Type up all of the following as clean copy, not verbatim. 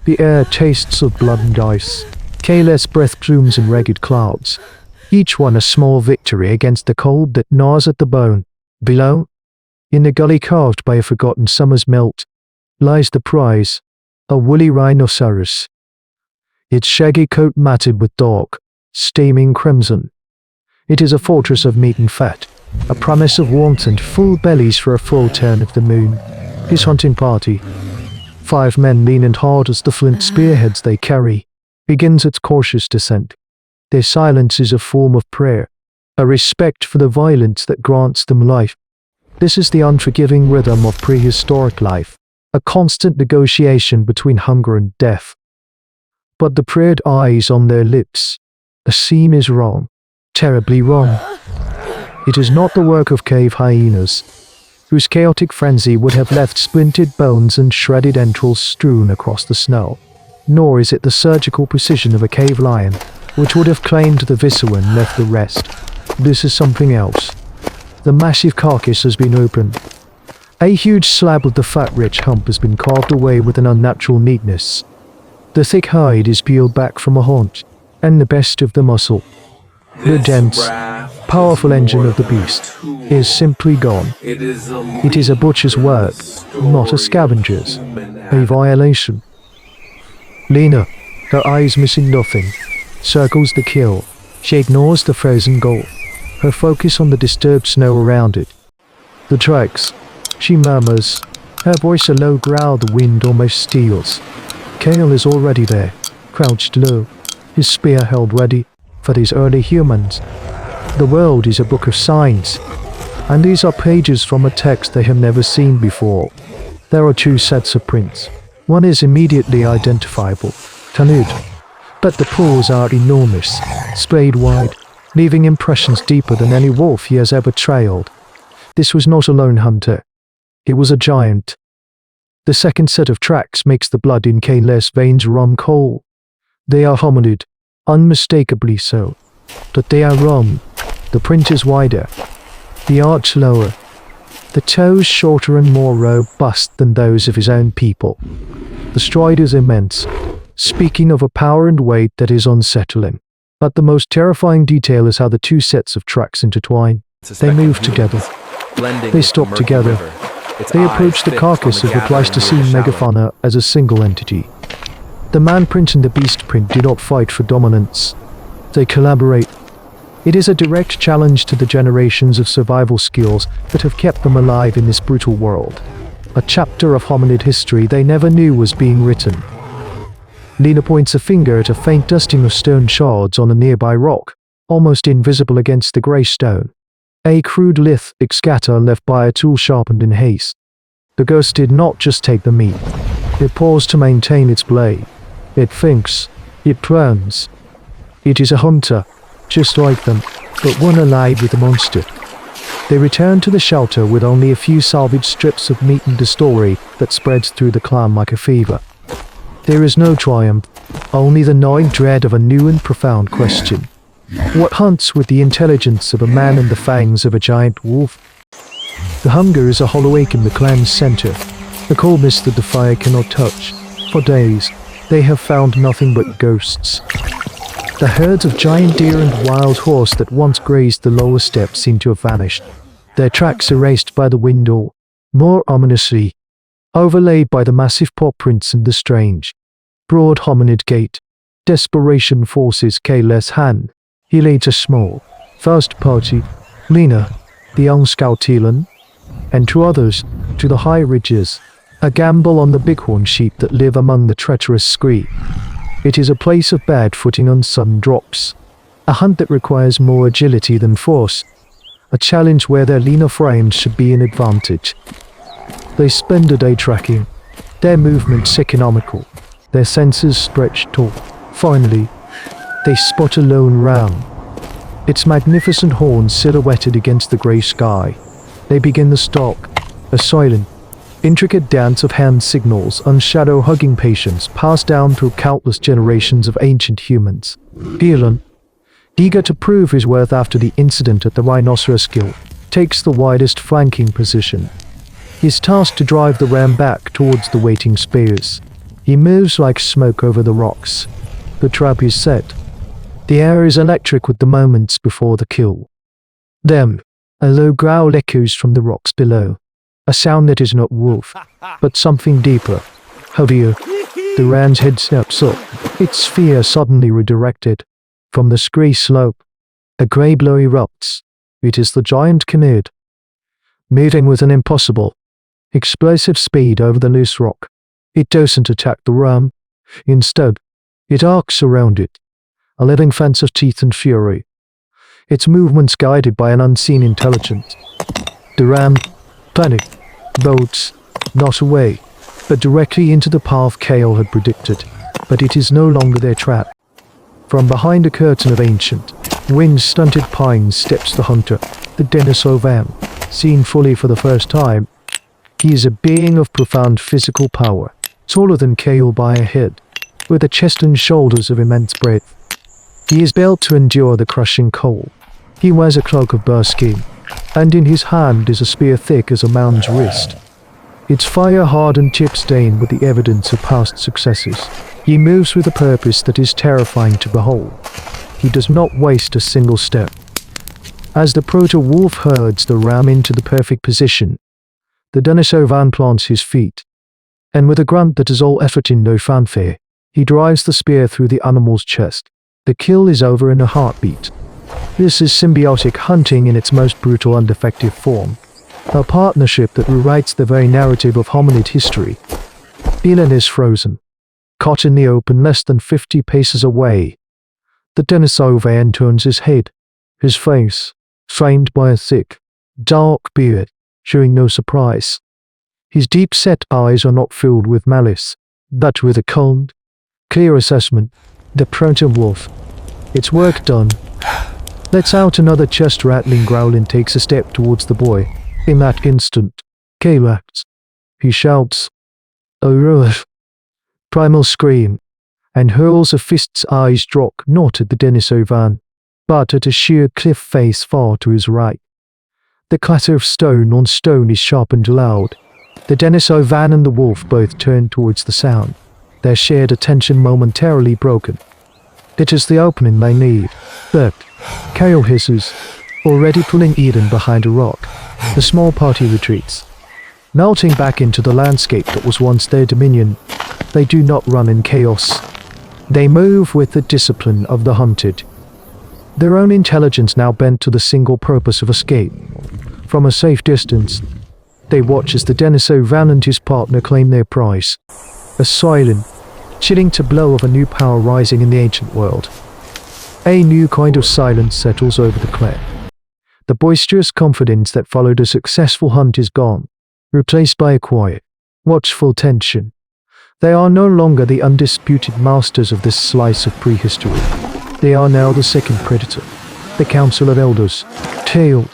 The air tastes of blood and ice. Kayla's breath plumes in ragged clouds, each one a small victory against the cold that gnaws at the bone. Below, in the gully carved by a forgotten summer's melt, lies the prize, a woolly rhinoceros, its shaggy coat matted with dark, steaming crimson. It is a fortress of meat and fat, a promise of warmth and full bellies for a full turn of the moon. His hunting party, 5 men lean and hard as the flint spearheads they carry, begins its cautious descent. Their silence is a form of prayer, a respect for the violence that grants them life. This is the unforgiving rhythm of prehistoric life, a constant negotiation between hunger and death. But the prayed eyes on their lips, the seam is wrong, terribly wrong. It is not the work of cave hyenas, whose chaotic frenzy would have left splintered bones and shredded entrails strewn across the snow. Nor is it the surgical precision of a cave lion, which would have claimed the viscera and left the rest. This is something else. The massive carcass has been opened. A huge slab of the fat-rich hump has been carved away with an unnatural neatness. The thick hide is peeled back from a haunch, and the best of the muscle, the dense, powerful engine of the beast, is simply gone. It is a butcher's work, not a scavenger's. A violation. Lena, her eyes missing nothing, circles the kill. She ignores the frozen goal, her focus on the disturbed snow around it. The tracks, she murmurs, her voice a low growl the wind almost steals. Kale is already there, crouched low, his spear held ready for these early humans. The world is a book of signs, and these are pages from a text they have never seen before. There are 2 sets of prints. One is immediately identifiable, Tanud, but the paws are enormous, splayed wide, leaving impressions deeper than any wolf he has ever trailed. This was not a lone hunter. It was a giant. The second set of tracks makes the blood in Kayla's veins run cold. They are hominid, unmistakably so. But they are wrong. The print is wider, the arch lower, the toes shorter and more robust than those of his own people. The stride is immense, speaking of a power and weight that is unsettling. But the most terrifying detail is how the 2 sets of tracks intertwine. They move together. They stop together. They approach the carcass of the Pleistocene megafauna as a single entity. The man print and the beast print do not fight for dominance. They collaborate. It is a direct challenge to the generations of survival skills that have kept them alive in this brutal world. A chapter of hominid history they never knew was being written. Lena points a finger at a faint dusting of stone shards on a nearby rock, almost invisible against the grey stone. A crude lithe excata left by a tool sharpened in haste. The ghost did not just take the meat. It paused to maintain its blade. It thinks. It plans. It is a hunter, just like them, but one allied with the monster. They return to the shelter with only a few salvaged strips of meat and a story that spreads through the clan like a fever. There is no triumph, only the gnawing dread of a new and profound question. What hunts with the intelligence of a man and the fangs of a giant wolf? The hunger is a hollow ache in the clan's center, the coldness that the fire cannot touch. For days, they have found nothing but ghosts. The herds of giant deer and wild horse that once grazed the lower steps seem to have vanished, their tracks erased by the wind or, more ominously, overlaid by the massive paw prints and the strange, broad hominid gait. Desperation forces Kayla's hand. He leads a small, first party, Lena, the young scout Telan, and 2 others, to the high ridges, a gamble on the bighorn sheep that live among the treacherous scree. It is a place of bad footing on sudden drops, a hunt that requires more agility than force, a challenge where their leaner frames should be an advantage. They spend a day tracking, their movements economical, their senses stretched taut. Finally, they spot a lone ram, its magnificent horns silhouetted against the grey sky. They begin the stalk, a silent, intricate dance of hand signals and shadow-hugging patience passed down through countless generations of ancient humans. Telan, eager to prove his worth after the incident at the Rhinoceros Guild, takes the widest flanking position. He is tasked to drive the ram back towards the waiting spears. He moves like smoke over the rocks. The trap is set. The air is electric with the moments before the kill. Then, a low growl echoes from the rocks below. A sound that is not wolf, but something deeper, heavier. The ram's head snaps up, its sphere suddenly redirected. From the scree slope, a grey blow erupts. It is the giant Hominid, moving with an impossible, explosive speed over the loose rock. It doesn't attack the ram. Instead, it arcs around it, a living fence of teeth and fury. Its movements guided by an unseen intelligence. The ram, panicked, bolts, not away, but directly into the path Kale had predicted. But it is no longer their trap. From behind a curtain of ancient, wind-stunted pines steps the hunter, the Denisovan, seen fully for the first time. He is a being of profound physical power, taller than Kale by a head, with a chest and shoulders of immense breadth. He is built to endure the crushing cold. He wears a cloak of bearskin, and in his hand is a spear thick as a man's wrist. Its fire-hardened tip stained with the evidence of past successes. He moves with a purpose that is terrifying to behold. He does not waste a single step. As the proto-wolf herds the ram into the perfect position, the Denisovan plants his feet, and with a grunt that is all effort and no fanfare, he drives the spear through the animal's chest. The kill is over in a heartbeat. This is symbiotic hunting in its most brutal and effective form, a partnership that rewrites the very narrative of hominid history. Elan is frozen, caught in the open less than 50 paces away. The Denisovan turns his head, his face, framed by a thick, dark beard, showing no surprise. His deep-set eyes are not filled with malice, but with a cold, clear assessment. The proto-wolf. It's work done. Lets out another chest-rattling growl and takes a step towards the boy. In that instant, Kale acts. He shouts, "A rush!" Primal scream, and hurls a fist's eyes drop not at the Denisovan, but at a sheer cliff face far to his right. The clatter of stone on stone is sharp and loud. The Denisovan and the wolf both turn towards the sound, their shared attention momentarily broken. It is the opening they need, but Kale hisses, already pulling Eden behind a rock. The small party retreats, melting back into the landscape that was once their dominion. They do not run in chaos. They move with the discipline of the hunted. Their own intelligence now bent to the single purpose of escape. From a safe distance, they watch as the Denisovan and his partner claim their prize. A silent, chilling tableau of a new power rising in the ancient world. A new kind of silence settles over the clan. The boisterous confidence that followed a successful hunt is gone, replaced by a quiet, watchful tension. They are no longer the undisputed masters of this slice of prehistory. They are now the second predator, the Council of Elders, Tail,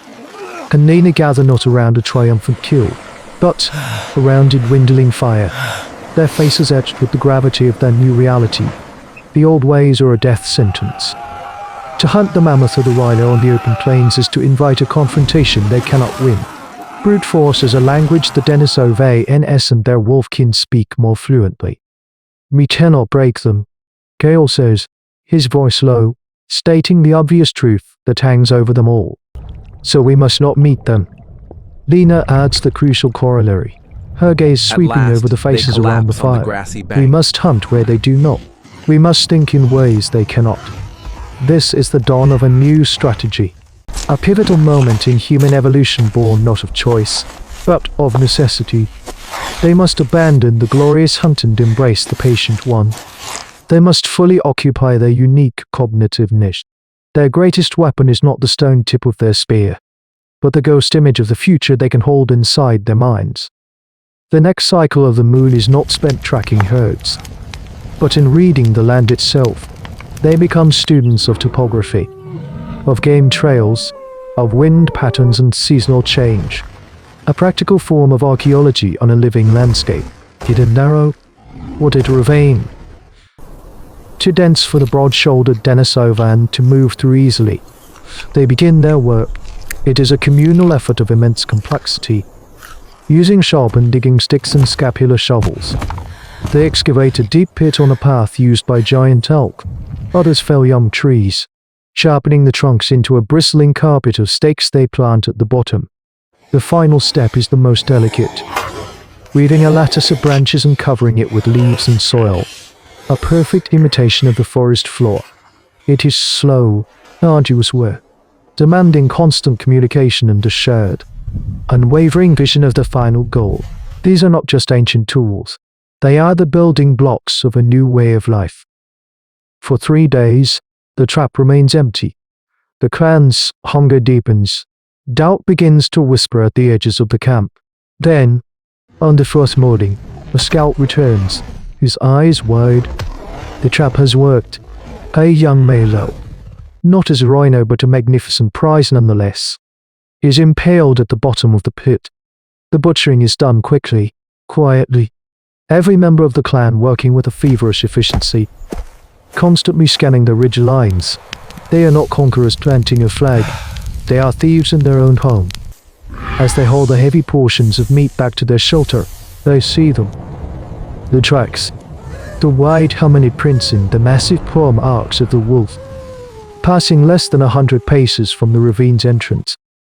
and Nina gather not around a triumphant kill, but around a dwindling fire. Their faces etched with the gravity of their new reality. The old ways are a death sentence. To hunt the mammoth or the rhino on the open plains is to invite a confrontation they cannot win. Brute force is a language the Denisovans and their wolfkin speak more fluently. We cannot break them, Kale says, his voice low, stating the obvious truth that hangs over them all. So we must not meet them. Lena adds the crucial corollary, her gaze sweeping over the faces around the fire. We must hunt where they do not. We must think in ways they cannot. This is the dawn of a new strategy. A pivotal moment in human evolution born not of choice, but of necessity. They must abandon the glorious hunt and embrace the patient one. They must fully occupy their unique cognitive niche. Their greatest weapon is not the stone tip of their spear, but the ghost image of the future they can hold inside their minds. The next cycle of the moon is not spent tracking herds, but in reading the land itself. They become students of topography, of game trails, of wind patterns and seasonal change. A practical form of archaeology on a living landscape. Did it narrow? Would it ravine? Too dense for the broad-shouldered Denisovan to move through easily. They begin their work. It is a communal effort of immense complexity, using sharpened digging sticks and scapular shovels. They excavate a deep pit on a path used by giant elk. Others fell young trees, sharpening the trunks into a bristling carpet of stakes they plant at the bottom. The final step is the most delicate, weaving a lattice of branches and covering it with leaves and soil, a perfect imitation of the forest floor. It is slow, arduous work, demanding constant communication and a shared, unwavering vision of the final goal. These are not just ancient tools. They are the building blocks of a new way of life. For 3 days, the trap remains empty. The clan's hunger deepens. Doubt begins to whisper at the edges of the camp. Then, on the first morning, a scout returns, his eyes wide. The trap has worked. A young male, not as a rhino but a magnificent prize nonetheless, is impaled at the bottom of the pit. The butchering is done quickly, quietly. Every member of the clan working with a feverish efficiency, constantly scanning the ridge lines. They are not conquerors planting a flag. They are thieves in their own home. As they haul the heavy portions of meat back to their shelter, they see them. The tracks. The wide hominid prints in the massive palm arcs of the wolf, passing less than 100 paces from the ravine's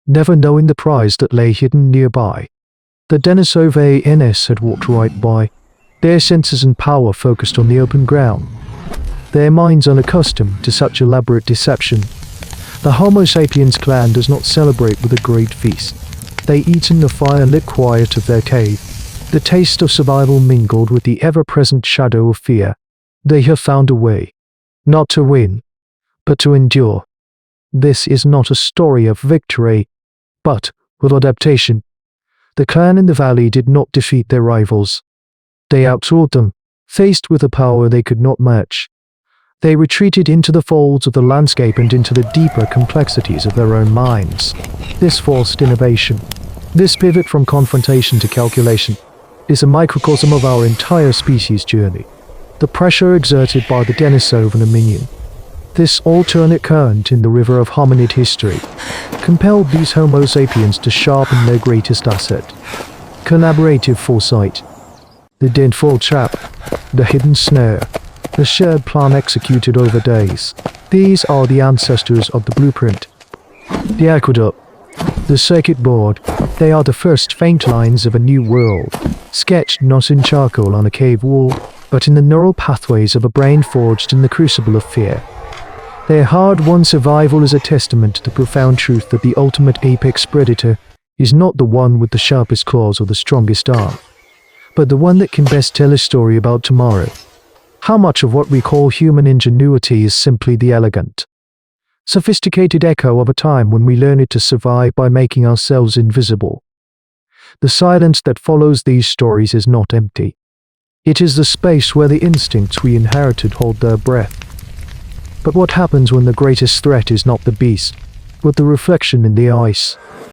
never knowing the prize that lay hidden nearby. The Denisovans had walked right by, their senses and power focused on the open ground, their minds unaccustomed to such elaborate deception. The Homo sapiens clan does not celebrate with a great feast. They eat in the fire-lit quiet of their cave, the taste of survival mingled with the ever-present shadow of fear. They have found a way, not to win, but to endure. This is not a story of victory, but of adaptation. The clan in the valley did not defeat their rivals. They outsoared them, faced with a power they could not match. They retreated into the folds of the landscape and into the deeper complexities of their own minds. This forced innovation, this pivot from confrontation to calculation, is a microcosm of our entire species journey. The pressure exerted by the Denisovan minion, this alternate current in the river of hominid history, compelled these Homo sapiens to sharpen their greatest asset: collaborative foresight. The deadfall trap, the hidden snare, the shared plan executed over days. These are the ancestors of the blueprint. The aqueduct, the circuit board, they are the first faint lines of a new world, sketched not in charcoal on a cave wall, but in the neural pathways of a brain forged in the crucible of fear. Their hard-won survival is a testament to the profound truth that the ultimate apex predator is not the one with the sharpest claws or the strongest arm, but the one that can best tell a story about tomorrow. How much of what we call human ingenuity is simply the elegant, sophisticated echo of a time when we learned to survive by making ourselves invisible? The silence that follows these stories is not empty. It is the space where the instincts we inherited hold their breath. But what happens when the greatest threat is not the beast, but the reflection in the ice?